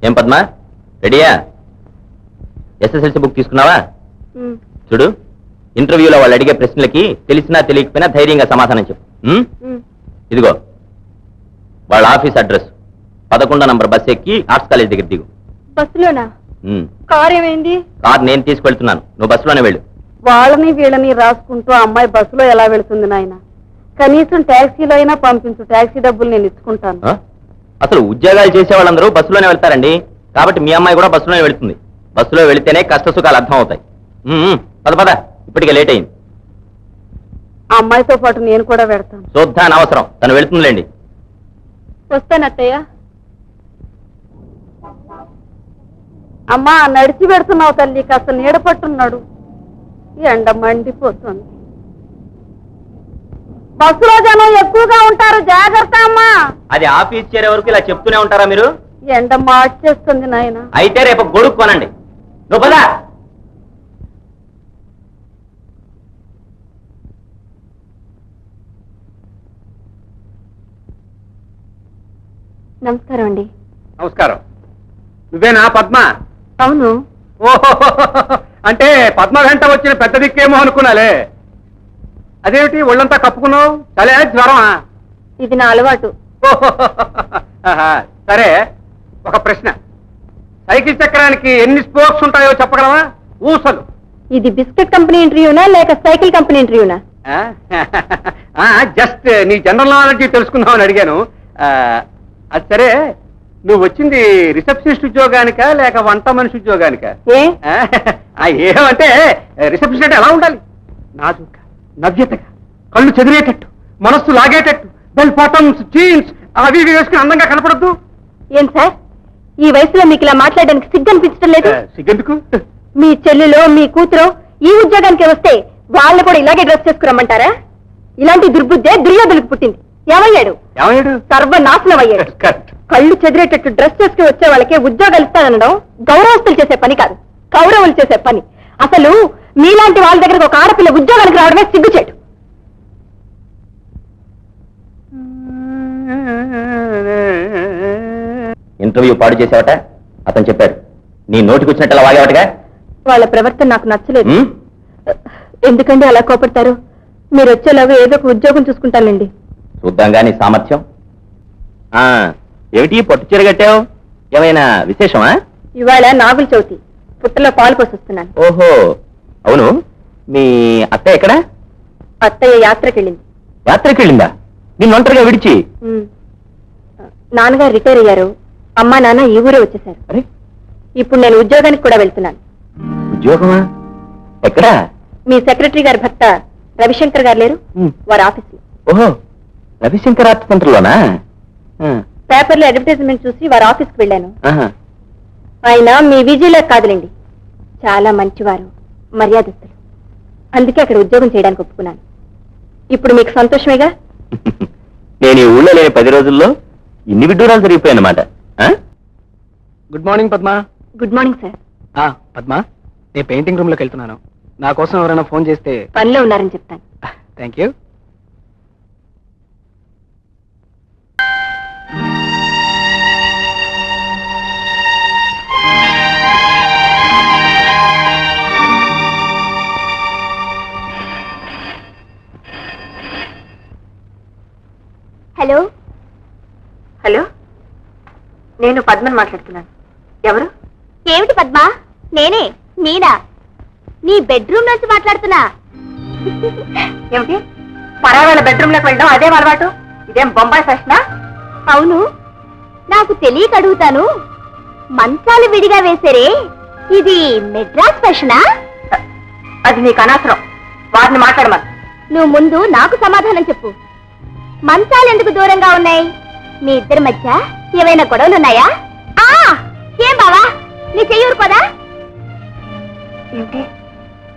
ఏం పద్మా, రెడీయా? SSLC book తీసుకున్నావా? చూడు, ఇంటర్వ్యూలో వాళ్ళు అడిగే ప్రశ్నలకి తెలిసినా తెలియకపోయినా ధైర్యంగా సమాధానం చెప్పు. ఇదిగో వాళ్ళ ఆఫీస్ అడ్రస్, 11 నంబర్ బస్ ఎక్కి ఆర్ట్స్ కాలేజ్ దగ్గర దిగు. బస్సులోనా? కార్ ఏమైంది? కార్ నేను తీసుకెళ్తున్నాను, నువ్వు బస్సులోనే వెళ్ళు. వాళ్ళని వీళ్ళని రాసుకుంటూ అమ్మాయి బస్సులో ఎలా వెళుతుంది నాయన? కనీసం ట్యాక్సీలో అయినా పంపించు, ట్యాక్సీ డబ్బులు నేను ఇచ్చుకుంటాను. అసలు ఉద్యోగాలు చేసే వాళ్ళందరూ బస్సులోనే వెళ్తారండి, కాబట్టి మీ అమ్మాయి కూడా బస్సులోనే వెళుతుంది. బస్సులో వెళితేనే కష్ట సుఖాలు అర్థం అవుతాయి. పద పద, ఇప్పటికే లేట్ అయింది. అమ్మాయితో పాటు నేను కూడా వెళ్తాను. చూద్దా అనవసరం, తను వెళుతుందిలేండి. వస్తానత్తయ్య. అమ్మా, నడిచి పెడుతున్నావు తల్లి, కాస్త నీడ పట్టున్నాడు. ఎండ మండిపోతుంది. బస్సులో జనం ఎక్కువగా ఉంటారు, జాగ్రత్త అమ్మా. అది ఆఫీస్ చేరే వరకు ఇలా చెప్తూనే ఉంటారా మీరు? ఎండ మార్చేస్తుంది నాయన. అయితే రేపు గొడుగు కొనండి. నువ్వు పదా. నమస్కారం అండి. నమస్కారం. నువ్వేనా పద్మ? అవును. ఓహో, అంటే పద్మ వెంట వచ్చిన పెద్ద దిక్కేమో అనుకున్నాలే. అదేమిటి ఒళ్ళంతా కప్పుకున్నావు? తలే జ్వరమా? ఇది నా అలవాటు. సరే, ఒక ప్రశ్న. సైకిల్ చక్రానికి ఎన్ని స్పోక్స్ ఉంటాయో చెప్పగలవా? ఊసలు. ఇది బిస్కెట్ కంపెనీ ఇంటర్వ్యూనా లేక సైకిల్ కంపెనీ ఇంటర్వ్యూనా? జస్ట్ నీ జనరల్ నాలెడ్జ్ తెలుసుకుందామని అడిగాను. అది సరే, నువ్వు వచ్చింది రిసెప్షనిస్ట్ ఉద్యోగానికా లేక వంట మనిషి ఉద్యోగానికా? ఏమంటే రిసెప్షనిస్ట్ అంటే ఎలా ఉండాలి? నాజుగా, నవ్యతగా, కళ్ళు చెదిరేటట్టు, మనస్సు లాగేటట్టు, బెల్ బాటమ్స్, జీన్స్ అవి ఇవి వేసుకుని అందంగా కనపడద్దు. ఏం సార్, ఈ వయసులో మీకు ఇలా మాట్లాడడానికి సిగ్గు అనిపించడం లేదు? సిగ్గెందుకు? మీ చెల్లెలో మీ కూతురు ఈ ఉద్యోగానికి వస్తే వాళ్ళు కూడా ఇలాగే డ్రెస్ చేసుకురమ్మంటారా? ఇలాంటి దుర్బుద్ధే దుర్యోధనకు పుట్టింది. ఏమయ్యాడు? సర్వనాశనం అయ్యాడు. కళ్ళు చెదిరేటట్టు డ్రెస్ చేసుకుని వచ్చే వాళ్ళకే ఉద్యోగాలు ఇస్తానడం గౌరవస్తులు చేసే పని కాదు, కౌరవులు చేసే పని. అసలు మీలాంటి వాళ్ళ దగ్గరకు ఒక ఆడపిల్ల ఉద్యోగానికి రావడమే సిగ్గుచేటు. ఇంటర్వ్యూ పాడు చేసావట అతను చెప్పాడు. నీ నోటికి వచ్చినట్టు అలా వాగేవాటగా? వాళ్ళ ప్రవర్తన నాకు నచ్చలేదు. ఎందుకండి అలా కోపడతారు? మీరు వచ్చేలాగా ఏదో ఒక ఉద్యోగం చూసుకుంటానండి. చూద్దాం గాని సామర్థ్యం. ఏమిటి పట్టు చీర కట్టావు? ఏమైనా విశేషమా? ఇవాళ నాగుల చవితి, పుట్టలో పాలు పోసొస్తున్నాను. ఓహో, అవును. మీ అత్త ఎక్కడ? అత్తయ్య యాత్రకెళ్ళింది. యాత్రకెళ్ళిందా? నిన్ను ఒంటరిగా విడిచి? నాన్నగారు రిటైర్ అయ్యారు, అమ్మా నాన్న ఈ ఊరే వచ్చేసారు. అరే, ఇప్పుడు నేను ఉద్యోగానికి కూడా వెళ్తున్నాను. ఉద్యోగమా? ఎక్కడా? మీ సెక్రటరీ గారి భర్త రవిశంకర్ గారు లేరు, వారి ఆఫీస్ లో. ఓహో, రవిశంకర్ ఆర్ట్ సెంటర్లోనా? పేపర్లో అడ్వర్టైజ్మెంట్ చూసి వారి ఆఫీస్కి వెళ్ళాను. ఆయన మీ విజయలో కాదులేండి, చాలా మంచివారు, మర్యాదస్తులు. అందుకే అక్కడ ఉద్యోగం చేయడానికి ఒప్పుకున్నాను. ఇప్పుడు మీకు సంతోషమేగా? నేను ఈ ఊళ్ళో లేని 10 రోజుల్లో ఇన్ని విడ్డూరాలు జరిగిపోయాయన్నమాట. Good morning Padma. Good morning sir. Padma, నేను పెయింటింగ్ రూమ్ లోకి వెళ్తున్నాను. నా కోసం ఎవరైనా ఫోన్ చేస్తే పనిలో ఉన్నారని చెప్తాను. Thank you. హలో హలో, నేను పద్మని మాట్లాడుతున్నాను. ఎవరు? ఏమిటి పద్మ? నేనే, మీనా. నీ బెడ్రూమ్ నుంచి మాట్లాడుతున్నా. ఏమిటి, పరావేళ బెడ్రూమ్ లోకి వెళ్ళడం అదే అలవాటు? ఇదేం బొంబాయి ఫ్యాషనా? అవును, నాకు తెలియక అడుగుతాను. మంచాలు విడిగా వేసారే, ఇది మెడ్రాస్ ఫ్యాషనా? అది నీకు అనవసరం, వారిని మాట్లాడమని. నువ్వు ముందు నాకు సమాధానం చెప్పు. మంచాలు ఎందుకు దూరంగా ఉన్నాయి? మీ ఇద్దరి మధ్య ఏవైనా గొడవలున్నాయా? ఏం బావా, నీ చెయ్యి ఊరుకోదా? ఏంటి,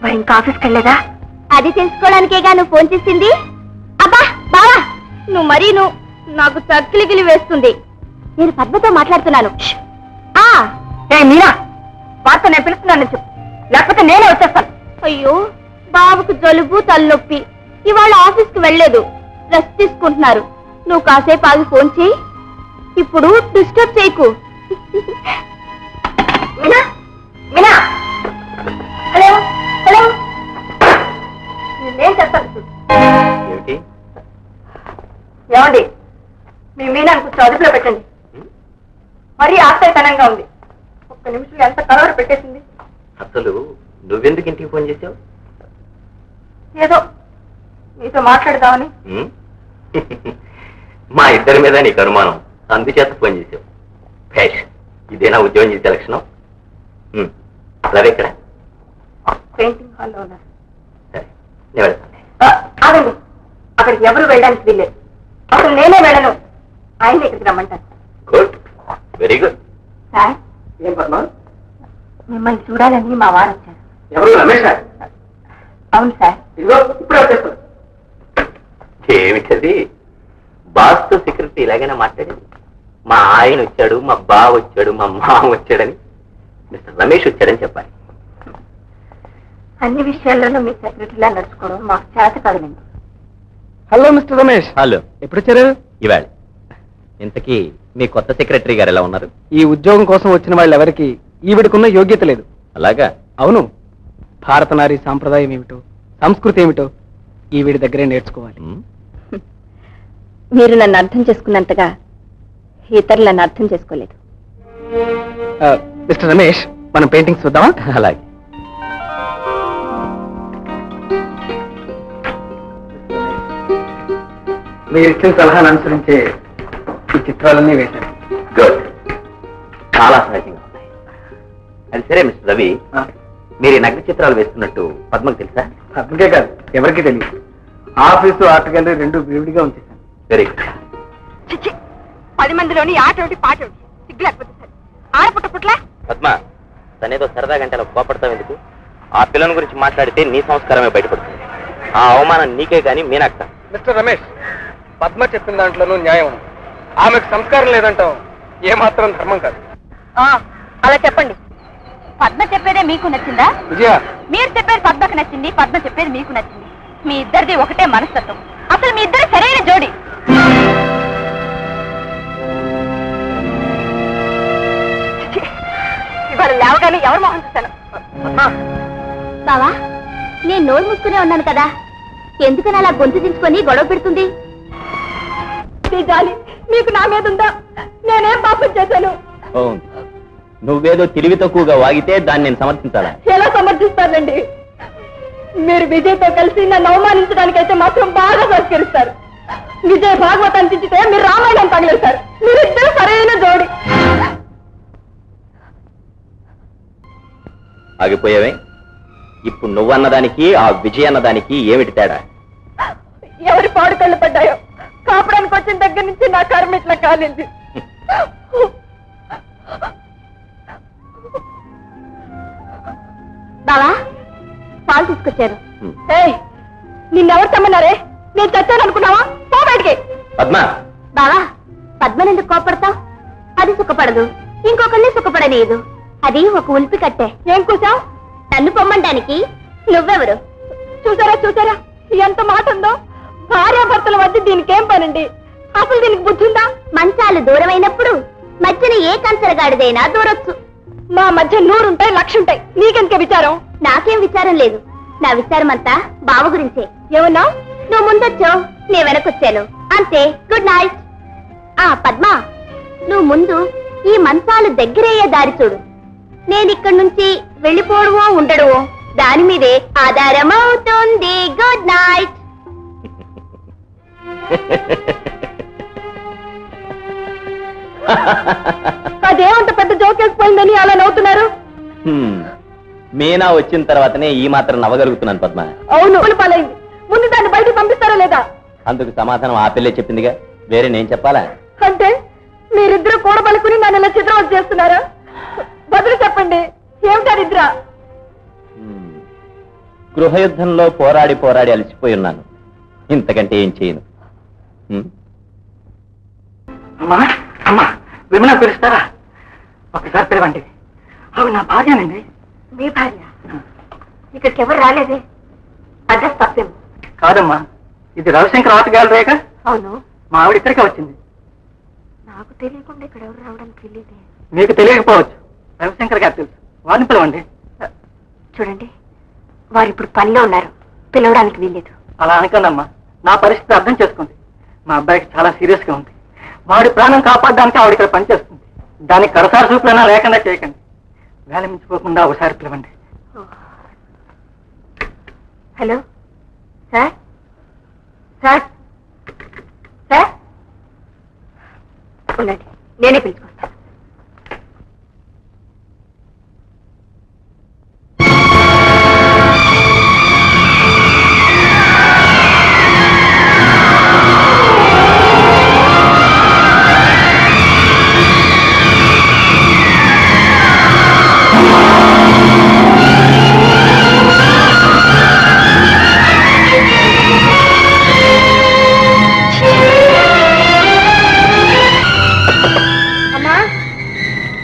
మరి ఇంకా ఆఫీస్కి వెళ్ళలేదా? అది తెలుసుకోవడానికేగా నువ్వు ఫోన్ చేసింది. అబ్బా బావా, నువ్వు నాకు చక్కిలిగిలి వేస్తుంది. నేను పద్మతో మాట్లాడుతున్నాను. మీరా, వార్త నేను పిలుస్తున్నాను చెప్పు, లేకపోతే నేనే వచ్చేస్తాను. అయ్యో, బాబుకు జలుబు, తలనొప్పి, ఇవాళ ఆఫీస్కి వెళ్ళలేదు, రెస్ట్ తీసుకుంటున్నారు. నువ్వు కాసేపు ఆగి ఫోన్ చేయి. ఇప్పుడు డిస్టర్బ్ చేయకు. మీనా మీనా హలో హలో నేను చెప్తాను చూడు. ఏమిటి? ఏమండి మీ మీనాను కొంచెం అదుపులో పెట్టండి. మరీ ఆశ్చర్యకరంగా ఉంది. ఒక్క నిమిషం ఎంత కలవర పెట్టేసింది. అసలు నువ్వెందుకు ఇంటికి ఫోన్ చేసావు? ఏదో మీతో మాట్లాడదామని. మా ఇద్దరి మీద నీకు అనుమానం, అందుచేత ఫోన్ చేసావు. భేష్, ఇదేనా ఉద్యోగం చేసే లక్షణం? రవి ఇక్కడ? పెయింటింగ్ హాల్లో ఉన్నారు. సరే, నేను వెళ్తాను. ఆగండి, అక్కడికి ఎవరు వెళ్ళడానికి వీల్లేదు. అసలు నేనే వెళ్ళను, ఆయన ఇక్కడికి రమ్మంటారు. Good, very good. సార్, ఏం పద్మా? మిమ్మల్ని చూడాలని మా వారు వచ్చారు. ఎవరు? రమేష్ సార్? అవును సార్. ఇదిగో ఇప్పుడే వచ్చేస్తాను. ఏమిటది? బాస్తో సెక్రటరీ ఇలాగైనా మాట్లాడేది? మా ఆయన వచ్చాడు, మా బావ వచ్చాడు, మా మామ వచ్చాడని, మిస్టర్ రమేష్ వచ్చాడని చెప్పాలి. అన్ని విషయాల్లోనూ మీ సెక్రటరీలా నడుచుకోవడం మాకు చేత కాదులేండి. Hello mister Ramesh. హలో. ఎప్పుడు వచ్చారు? ఇవాళ. ఇంతకీ మీ కొత్త సెక్రటరీ గారు ఎలా ఉన్నారు? ఈ ఉద్యోగం కోసం వచ్చిన వాళ్ళు ఎవరికి ఈవిడకున్న యోగ్యత లేదు. అలాగా? అవును. భారత నారీ సాంప్రదాయం ఏమిటో, సంస్కృతి ఏమిటో ఈవిడి దగ్గరే నేర్చుకోవాలి. మీరు నన్ను అర్థం చేసుకున్నంతగా ఇతరులు నన్ను అర్థం చేసుకోలేదు. మిస్టర్ రమేష్, మనం పెయింటింగ్స్ చూద్దామా? అలాగే. మీరు ఇచ్చిన సలహాను అనుసరించే ఈ చిత్రాలన్నీ వేశాను. గుడ్, చాలా సహజంగా ఉన్నాయి. అది సరే మిస్టర్ రవి, మీరు ఈ నగ్న చిత్రాలు వేస్తున్నట్టు పద్మకు తెలుసా? అందుకే కాదు, ఎవరికి తెలియదు. ఆఫీసు, ఆర్ట్ గ్యాలరీ రెండు విడివిడిగా ఉంచేశాను. Very good. 10 మందిలోని ఆట ఒకటి పాట ఒకటి సిగ్గు లేకపోతే సరే. ఆడపుట్ట పుట్ల పద్మ, తనేదో సరదా గంటలో కోపడతావు ఎందుకు? ఆ పిల్లని గురించి మాట్లాడితే నీ సంస్కారమే బయటపడుతుంది. ఆ అవమానం నీకే గాని మీనాక. మిస్టర్ రమేష్, పద్మ చెప్పిన దాంట్లోనూ న్యాయం ఉంది. ఆమెకు సంస్కారం లేదంటాం ఏమాత్రం ధర్మం కాదు. అలా చెప్పండి. పద్మ చెప్పేదే మీకు నచ్చిందా? విజయ, మీరు చెప్పేది పద్మకు నచ్చింది, పద్మ చెప్పేది మీకు నచ్చింది. మీ ఇద్దరిది ఒకటే మనస్తత్వం. అసలు మీ ఇద్దరు సరైన జోడి. ఇవాళ లేవగానే ఎవరు మొహం చూశాను? బావా, నేను నోరు మూసుకునే ఉన్నాను కదా, ఎందుకని అలా గొంతు దించుకొని గొడవ పెడుతుంది? జాలి మీకు నా మీద ఉందా? నేనేం పాపం చేశాను? నువ్వేదో తెలివి తక్కువగా వాగితే దాన్ని నేను సమర్థించాలా? ఎలా సమర్థిస్తారండి? మీరు విజయ్తో కలిసి నన్ను అవమానించడానికైతే మాత్రం బాగా సంస్కరిస్తారు. విజయ్ భాగవతాన్ని తెచ్చితే మీరు రామాయణం తగిలేస్తారు. మీరిద్దరు సరైన జోడి. ఆగిపోయావే? ఇప్పుడు నువ్వన్నదానికి ఆ విజయ్ అన్నదానికి ఏమిటి తేడా? ఎవరి పాడు కళ్ళు పడ్డాయో కాపడానికి వచ్చిన దగ్గర నుంచి నా కర్మ ఇట్లా కాలింది. బావా, పాలు తీసుకొచ్చారు. నిన్నెవరు తెమ్మన్నారే? నేను చచ్చాను అనుకున్నావా? పో బయటికి. పద్మ, బావా, పద్మనెందుకు కోపడతావు? అది సుఖపడదు, ఇంకొకరిని సుఖపడలేదు. అది ఒక ఉల్పి కట్టే. ఏం కూసావు? నన్ను పొమ్మంటానికి నువ్వెవరు? చూసారా చూసారా ఎంత మాట ఉందో? భార్యాభర్తల మధ్య దీనికేం పనండి? అసలు దీనికి బుద్ధి ఉందా? మంచాలు దూరమైనప్పుడు మధ్యన ఏ కంచరగాడిదైనా దూరొచ్చు. మా మధ్య 100 ఉంటాయి, 1,00,000 ఉంటాయి. నీకెందుకే విచారం? నాకేం విచారం లేదు. నా విచారం అంతా బావ గురించే. ఏమన్నా? నువ్వు ముందొచ్చావు, నేను వెనకొచ్చాను అంతే. Good night. పద్మ, నువ్వు ముందు ఈ మంచాలు దగ్గరయ్యే దారి చూడు. నేనిక్కడి నుంచి వెళ్ళిపోవడమో ఉండడమో దాని మీదే ఆధారమవుతుంది. Good night. అదేమంత పెద్ద జోకేసిపోయిందని అలా నవ్వుతున్నారు? మీనా వచ్చిన తర్వాతనే ఈ మాత్రం నవ్వగలుగుతున్నాను పద్మ. అవును, పాలైంది. ముందు దాన్ని బయటకు పంపిస్తారా లేదా? అందుకు సమాధానం ఆ పిల్లే చెప్పిందిగా, వేరే నేను చెప్పాలా? అంటే మీరిద్దరు కూడబలుకుని నన్ను ఇలా చిత్రం చేస్తున్నారా? బదులు చెప్పండి, ఏమిటా నిద్ర? గృహయుద్ధంలో పోరాడి పోరాడి అలసిపోయి ఉన్నాను, ఇంతకంటే ఏం చేయను. అమ్మా అమ్మా, విమలా పిలుస్తారా? ఒకసారి పిలవండి. అవి నా భార్యనండి. మీ భార్య? ఇక్కడికి ఎవరు రాలేదే? అడ్రస్ తప్పేమో. కాదమ్మా, ఇది రవిశంకర్ ఆర్ట్ గ్యాలరీగా. అవును. మా ఆవిడ ఇక్కడికే వచ్చింది. నాకు తెలియకుండా ఇక్కడ ఎవరు రావడానికి తెలియదే. మీకు తెలియకపోవచ్చు, రవిశంకర్ గారు తెలుసు, వారిని పిలవండి. చూడండి, వారు ఇప్పుడు పనిలో ఉన్నారు, పిలవడానికి వీల్లేదు. అలా అనకండమ్మా, నా పరిస్థితి అర్థం చేసుకోండి. మా అబ్బాయికి చాలా సీరియస్ గా ఉంది. వాడి ప్రాణం కాపాడడానికి ఆవిడ ఇక్కడ పనిచేస్తుంది. దానికి కడసారి చూపులైనా లేకుండా చేయకండి. వేల మించిపోకుండా ఒకసారి పిలవండి. హలో సార్, సార్, సార్, ఉండండి, నేనే పిలుచుకొస్తాను.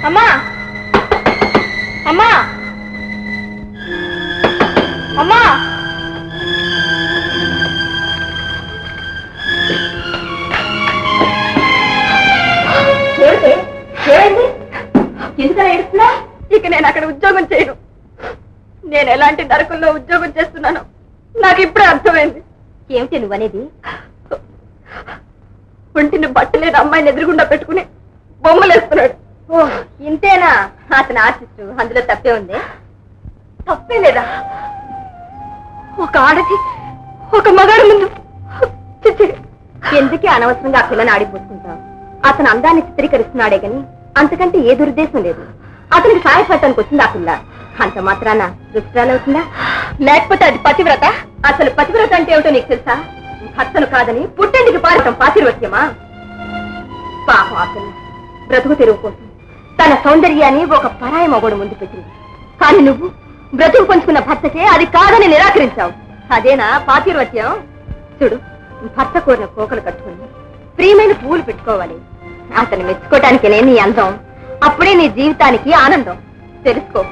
అమ్మా, అమ్మా, అమ్మా, ఎందుకలా ఏడుస్తున్నా? ఇక నేను అక్కడ ఉద్యోగం చేయను. నేను ఎలాంటి నరకంలో ఉద్యోగం చేస్తున్నాను నాకు ఇప్పుడే అర్థమైంది. ఏమిటి నువ్వనేది? ఒంటిని బట్టలేని అమ్మాయిని ఎదురుగుండా పెట్టుకుని బొమ్మలేస్తున్నాడు. ఓ ఇంతేనా అతను ఆర్టిస్టు? అందులో తప్పే ఉంది? తప్పే లేదా? ఒక ఆడది ఒక మగాడు ముందు ఎందుకే అనవసరంగా ఆ పిల్లని ఆడిపోతుంటావు? అతను అందాన్ని చిత్రీకరిస్తున్నాడే గాని అంతకంటే ఏ దురుద్దేశం లేదు. అతనికి సాయపడటానికి వచ్చింది ఆ పిల్ల. అంత మాత్రాన దుష్టాలవుతుందా? లేకపోతే అది పతివ్రత? అసలు పతివ్రత అంటే ఏమిటో నీకు తెలుసా? భర్తను కాదని పుట్టేందుకు పారటం పాతివ్రత్యమా? పాపం ఆ పిల్ల బ్రతుకు తెరువు కోసం తన సౌందర్యాన్ని ఒక పరాయి మగోడు ముందు పెట్టింది. కానీ నువ్వు బ్రతుకు పంచుకున్న భర్తకే అది కాదని నిరాకరించావు. అదేనా పాతివ్రత్యం? చూడు, భర్త కోరిన కోకలు కట్టుకుని ప్రియమైన పువ్వులు పెట్టుకోవాలి. అతను మెచ్చుకోవటానికి లేని అందం, అప్పుడే నీ జీవితానికి ఆనందం. తెలుసుకో.